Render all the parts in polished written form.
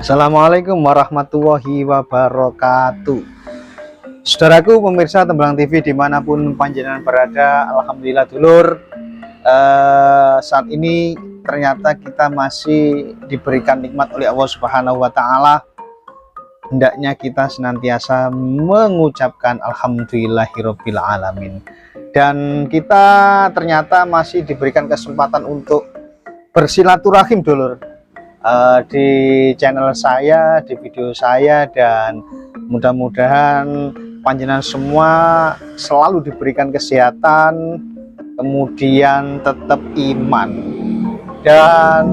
Assalamualaikum warahmatullahi wabarakatuh. Saudaraku pemirsa Tembalang TV dimanapun panjenengan berada, alhamdulillah dulur, saat ini ternyata kita masih diberikan nikmat oleh Allah Subhanahu wa Ta'ala. Hendaknya kita senantiasa mengucapkan alhamdulillahirabbil alamin. Dan kita ternyata masih diberikan kesempatan untuk bersilaturahim dulur, di channel saya, di video saya, dan mudah-mudahan panjenengan semua selalu diberikan kesehatan, kemudian tetap iman. Dan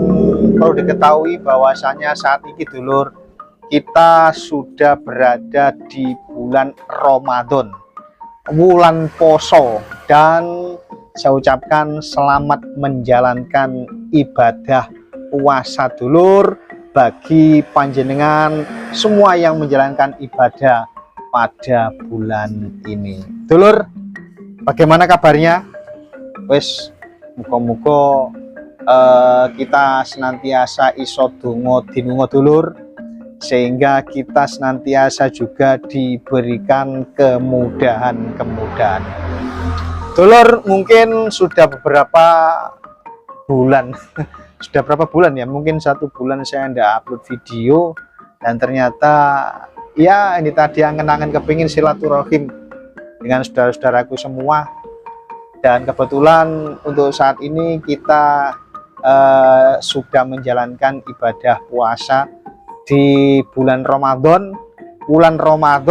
perlu diketahui bahwasanya saat ini dulur, kita sudah berada di bulan Ramadan, bulan poso, dan saya ucapkan selamat menjalankan ibadah puasa dulur bagi panjenengan semua yang menjalankan ibadah pada bulan ini. Dulur, bagaimana kabarnya? Wes, muga-muga kita senantiasa iso donga dinunga dulur, sehingga kita senantiasa juga diberikan kemudahan-kemudahan. Dulur, mungkin sudah beberapa bulan sudah berapa bulan ya, mungkin 1 bulan saya tidak upload video, dan ternyata ya ini tadi angen-angen kepingin silaturahim dengan saudara-saudaraku semua. Dan kebetulan untuk saat ini kita sudah menjalankan ibadah puasa di bulan Ramadan, 1445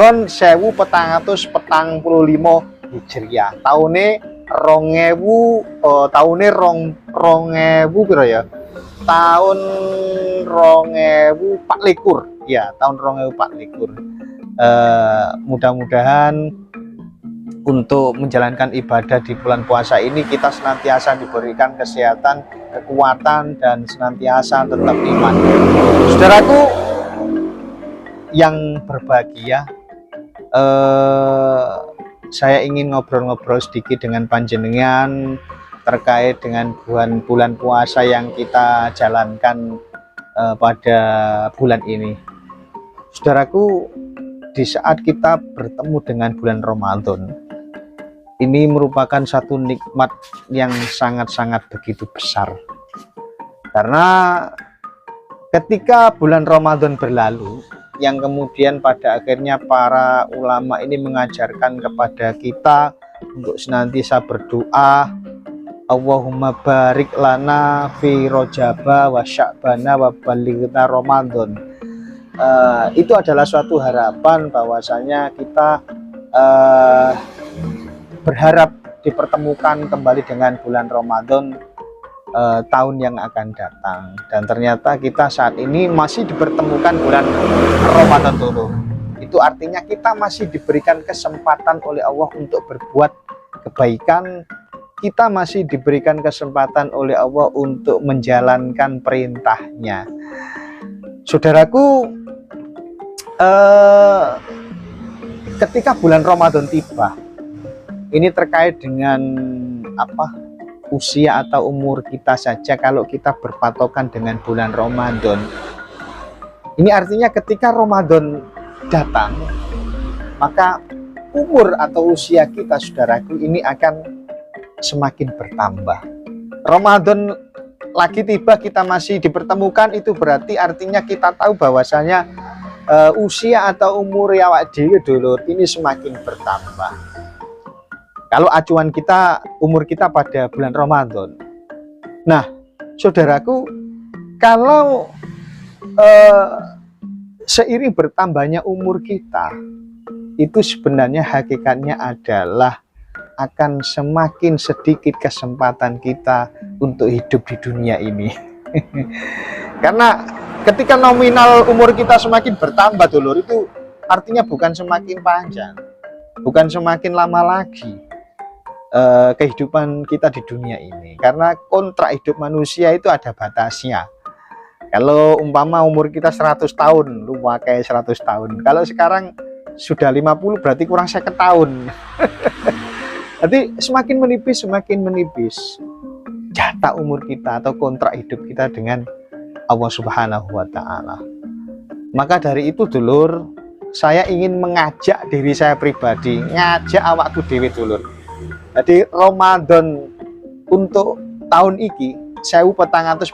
Hijriah, tahun 2024 ya, tahun 2024. Mudah-mudahan untuk menjalankan ibadah di bulan puasa ini kita senantiasa diberikan kesehatan, kekuatan, dan senantiasa tetap iman. Saudaraku yang berbahagia, saya ingin ngobrol-ngobrol sedikit dengan panjenengan terkait dengan bulan puasa yang kita jalankan pada bulan ini. Saudaraku, di saat kita bertemu dengan bulan Ramadan, ini merupakan satu nikmat yang sangat-sangat begitu besar. Karena ketika bulan Ramadan berlalu, yang kemudian pada akhirnya para ulama ini mengajarkan kepada kita untuk senantiasa berdoa, Allahumma barik lana fi rojaba wa sya'bana wa balighna Ramadan. Itu adalah suatu harapan bahwasanya kita berharap dipertemukan kembali dengan bulan Ramadan tahun yang akan datang. Dan ternyata kita saat ini masih dipertemukan bulan Ramadan dulu. Itu artinya kita masih diberikan kesempatan oleh Allah untuk berbuat kebaikan. Kita masih diberikan kesempatan oleh Allah untuk menjalankan perintahnya. Saudaraku, ketika bulan Ramadan tiba, ini terkait dengan usia atau umur kita saja. Kalau kita berpatokan dengan bulan Ramadan, ini artinya ketika Ramadan datang, maka umur atau usia kita, saudaraku, ini akan semakin bertambah. Ramadan lagi tiba, kita masih dipertemukan, itu berarti artinya kita tahu bahwasanya usia atau umur awak dhewe dulur ini semakin bertambah. Kalau acuan kita, umur kita pada bulan Ramadan. Nah, saudaraku, kalau seiring bertambahnya umur kita, itu sebenarnya hakikatnya adalah akan semakin sedikit kesempatan kita untuk hidup di dunia ini. Karena ketika nominal umur kita semakin bertambah dulur, itu artinya bukan semakin panjang, bukan semakin lama lagi kehidupan kita di dunia ini. Karena kontrak hidup manusia itu ada batasnya. Kalau umpama umur kita 100 tahun, lu pakai 100 tahun. Kalau sekarang sudah 50, berarti kurang 1 tahun. Jadi semakin menipis jatah umur kita atau kontrak hidup kita dengan Allah Subhanahu wa Ta'ala. Maka dari itu dulur, saya ingin mengajak diri saya pribadi, ngajak awakku dewe dulur. Jadi Ramadan untuk tahun iki 1445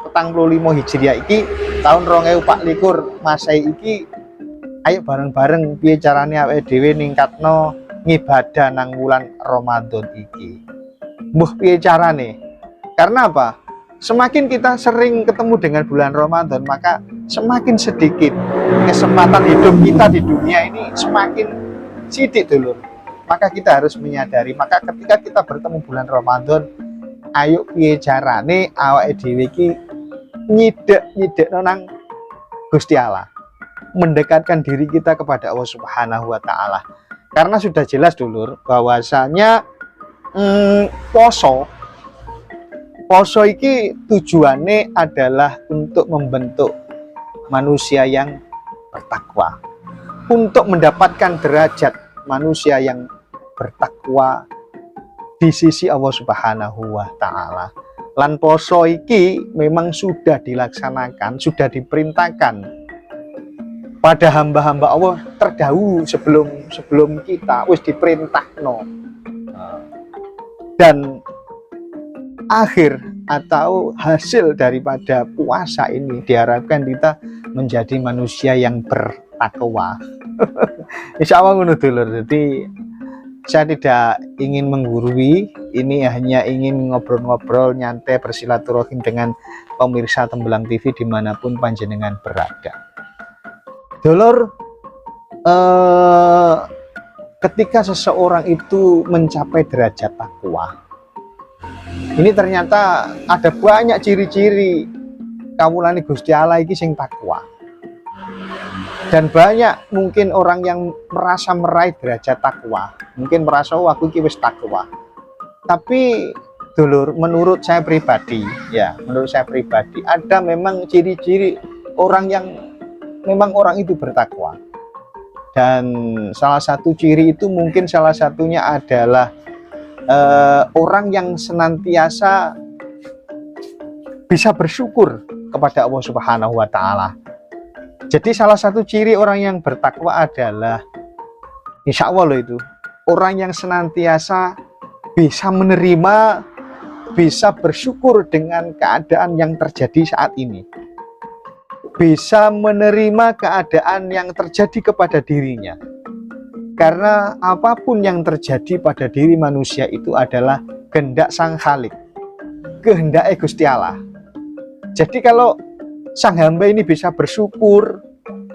Hijriah iki, tahun 2024 Masehi iki, ayo bareng-bareng piye carane awake dhewe ningkatno ngibadah nang wulan Ramadan iki. Mbuh piye carane? Karena apa? Semakin kita sering ketemu dengan bulan Ramadan, maka semakin sedikit kesempatan hidup kita di dunia ini, semakin sidik dulur. Maka kita harus menyadari, maka ketika kita bertemu bulan Ramadan, ayo piye carane awake dhewe iki nyidek nang Gusti Allah, mendekatkan diri kita kepada Allah Subhanahu wa taala. Karena sudah jelas dulur bahwasanya poso iki tujuannya adalah untuk membentuk manusia yang bertakwa, untuk mendapatkan derajat manusia yang bertakwa di sisi Allah Subhanahu wa taala. Lan poso iki memang sudah dilaksanakan, sudah diperintahkan pada hamba-hamba Allah terdahulu sebelum kita wis diperintahno. Dan akhir atau hasil daripada puasa ini diharapkan kita menjadi manusia yang bertakwa. Insya Allah ngono dulur. Jadi saya tidak ingin menggurui, ini hanya ingin ngobrol-ngobrol nyantai bersilaturahim dengan pemirsa Tembelang TV dimanapun panjenengan berada. Dulur, ketika seseorang itu mencapai derajat takwa, ini ternyata ada banyak ciri-ciri kawulane Gusti Allah iki sing takwa. Dan banyak mungkin orang yang merasa meraih derajat takwa, mungkin merasa oh aku iki wis takwa. Tapi dulur, menurut saya pribadi, ada memang ciri-ciri orang yang memang orang itu bertakwa. Dan salah satu ciri itu mungkin salah satunya adalah orang yang senantiasa bisa bersyukur kepada Allah Subhanahu wa taala. Jadi salah satu ciri orang yang bertakwa adalah, insya Allah loh itu, orang yang senantiasa bisa menerima, bisa bersyukur dengan keadaan yang terjadi saat ini, bisa menerima keadaan yang terjadi kepada dirinya. Karena apapun yang terjadi pada diri manusia itu adalah kehendak Sang Khalik, kehendak Gusti Allah. Jadi kalau sang hamba ini bisa bersyukur,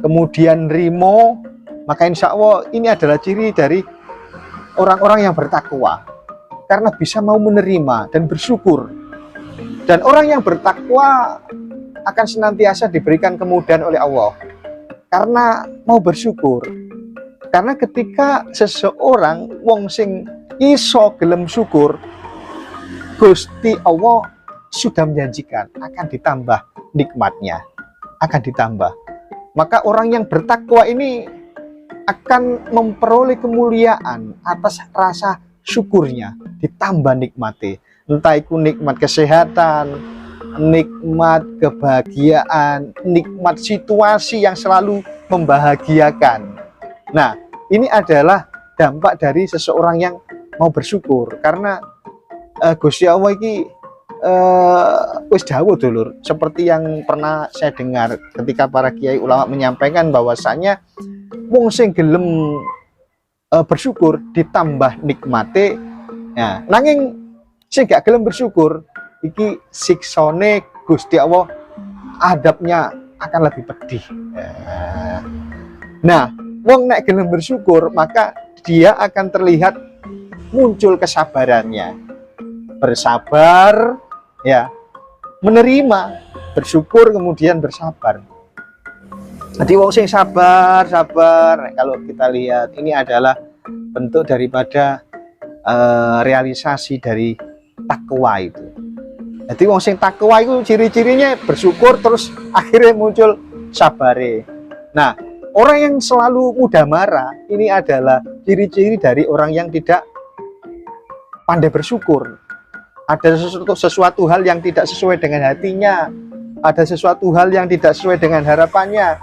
kemudian rimo, maka insya Allah ini adalah ciri dari orang-orang yang bertakwa. Karena bisa mau menerima dan bersyukur. Dan orang yang bertakwa akan senantiasa diberikan kemudahan oleh Allah. Karena mau bersyukur. Karena ketika seseorang wong sing iso gelem syukur, Gusti Allah sudah menjanjikan akan ditambah nikmatnya, akan ditambah. Maka orang yang bertakwa ini akan memperoleh kemuliaan atas rasa syukurnya, ditambah nikmatnya. Entah itu nikmat kesehatan, nikmat kebahagiaan, nikmat situasi yang selalu membahagiakan. Nah, ini adalah dampak dari seseorang yang mau bersyukur. Karena Gusti Allah ini wis dawuh dulur, seperti yang pernah saya dengar ketika para kiai ulama menyampaikan bahwasanya wong sing gelem bersyukur ditambah nikmate. Nah, nanging sing gak gelem bersyukur iki siksane Gusti Allah adabnya akan lebih pedih. Nah, wong nek gelem bersyukur maka dia akan terlihat muncul kesabarannya, bersabar, ya, menerima, bersyukur, kemudian bersabar. Jadi wong sing sabar. Kalau kita lihat ini adalah bentuk daripada realisasi dari takwa itu. Jadi wong sing takwa itu ciri-cirinya bersyukur terus akhirnya muncul sabare. Nah, orang yang selalu mudah marah ini adalah ciri-ciri dari orang yang tidak pandai bersyukur. Ada sesuatu hal yang tidak sesuai dengan hatinya, ada sesuatu hal yang tidak sesuai dengan harapannya,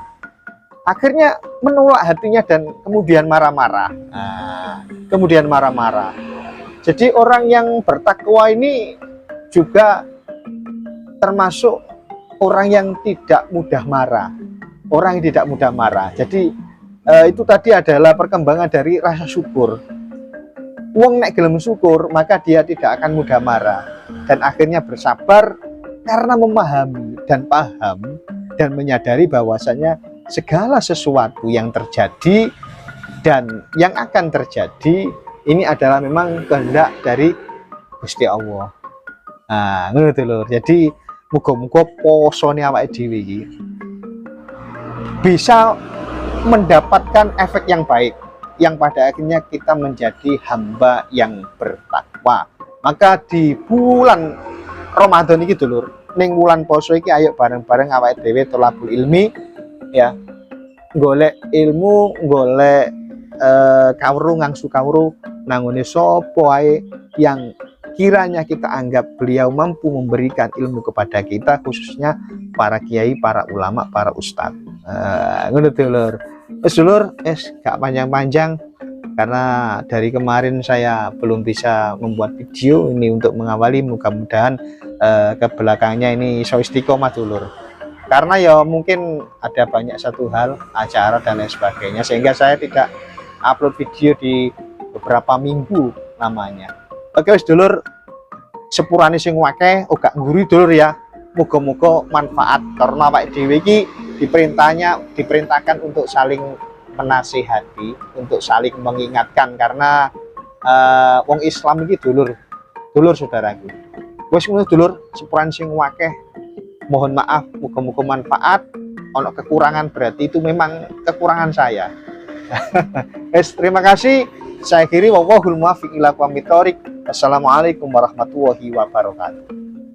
akhirnya menolak hatinya dan kemudian marah-marah. Nah, kemudian marah-marah. Jadi orang yang bertakwa ini juga termasuk orang yang tidak mudah marah. Orang yang tidak mudah marah. Jadi itu tadi adalah perkembangan dari rasa syukur. Wong nek gelem syukur, maka dia tidak akan mudah marah dan akhirnya bersabar karena memahami dan paham dan menyadari bahwasanya segala sesuatu yang terjadi dan yang akan terjadi ini adalah memang kehendak dari Gusti Allah. Nah, ngono lho. Jadi muga-muga posone awake dhewe iki bisa mendapatkan efek yang baik, yang pada akhirnya kita menjadi hamba yang bertakwa. Maka di bulan Ramadan iki dulur, ning wulan poso iki ayo bareng-bareng awake dhewe tolabul ilmi ya. Golek ilmu, golek kawru ngangsu kawru nangone sapa wae yang kiranya kita anggap beliau mampu memberikan ilmu kepada kita, khususnya para kiai, para ulama, para ustadz. Ngono dulur. Wes dulur, gak panjang-panjang karena dari kemarin saya belum bisa membuat video ini untuk mengawali, mudah-mudahan ke belakangnya ini iso istiqomah dulur. Karena ya mungkin ada banyak satu hal, acara dan lain sebagainya sehingga saya tidak upload video di beberapa minggu lamanya. Oke wes dulur, sepurane sing akeh gak nguri dulur ya. Muga-muga manfaat karena awake dhewe iki diperintahkan untuk saling menasihati, untuk saling mengingatkan karena wong Islam iki dulur saudaraku. Wes ngono dulur, sepurane sing akeh. Mohon maaf, muga-muga manfaat. Ono kekurangan berarti itu memang kekurangan saya. Terima kasih. Saya kiri wallahul muwaffiq ila aqwamit thoriq. Assalamualaikum warahmatullahi wabarakatuh.